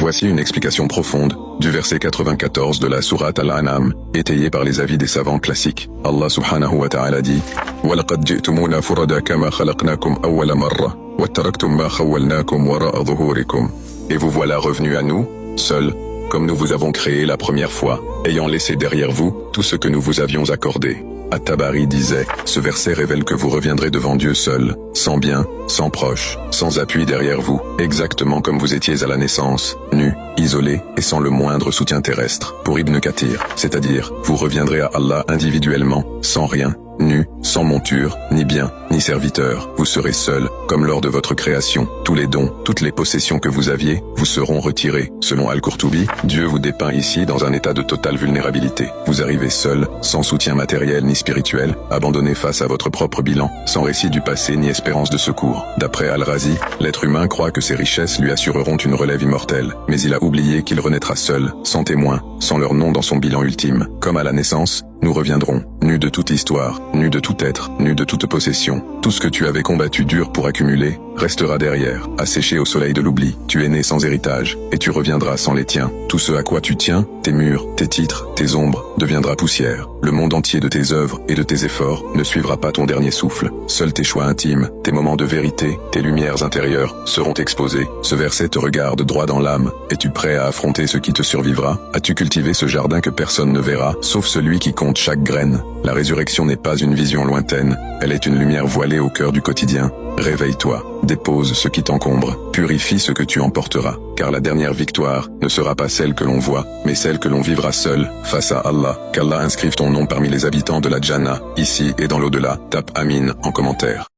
Voici une explication profonde du verset 94 de la sourate Al-An'am, étayée par les avis des savants classiques. Allah subhanahu wa ta'ala dit وَلَقَدْ جِئْتُمُونَا فُرَدًا كَمَا خَلَقْنَاكُمْ أَوَّلَ مَرَّةٍ وَتَرَكْتُمْ مَا خَوَّلْنَاكُمْ وَرَاءَ ظُهُورِكُمْ. Et vous voilà revenus à nous, seuls, comme nous vous avons créé la première fois, ayant laissé derrière vous tout ce que nous vous avions accordé. At-Tabari disait, ce verset révèle que vous reviendrez devant Dieu seul, sans bien, sans proche, sans appui derrière vous, exactement comme vous étiez à la naissance, nus, isolés et sans le moindre soutien terrestre. Pour Ibn Kathir, c'est-à-dire, vous reviendrez à Allah individuellement, sans rien, nus, sans monture, ni bien, ni serviteur, vous serez seul, comme lors de votre création. Tous les dons, toutes les possessions que vous aviez, vous seront retirés. Selon Al-Qurtubi, Dieu vous dépeint ici dans un état de totale vulnérabilité. Vous arrivez seul, sans soutien matériel ni spirituel, abandonné face à votre propre bilan, sans récit du passé ni espérance de secours. D'après Al-Razi, l'être humain croit que ses richesses lui assureront une relève immortelle, mais il a oublié qu'il renaîtra seul, sans témoin, sans leur nom dans son bilan ultime. Comme à la naissance, nous reviendrons, nus de toute histoire, nus de tout être, nus de toute possession. Tout ce que tu avais combattu dur pour accumuler, restera derrière, asséché au soleil de l'oubli. Tu es né sans héritage, et tu reviendras sans les tiens. Tout ce à quoi tu tiens, tes murs, tes titres, tes ombres, deviendra poussière. Le monde entier de tes œuvres et de tes efforts ne suivra pas ton dernier souffle. Seuls tes choix intimes, tes moments de vérité, tes lumières intérieures, seront exposés. Ce verset te regarde droit dans l'âme. Es-tu prêt à affronter ce qui te survivra? As-tu cultivé ce jardin que personne ne verra, sauf celui qui compte chaque graine? La résurrection n'est pas une vision lointaine, elle est une lumière voilée au cœur du quotidien. Réveille-toi, dépose ce qui t'encombre, purifie ce que tu emporteras, car la dernière victoire ne sera pas celle que l'on voit, mais celle que l'on vivra seul, face à Allah. Qu'Allah inscrive ton nom parmi les habitants de la Jannah, ici et dans l'au-delà. Tape Amin en commentaire.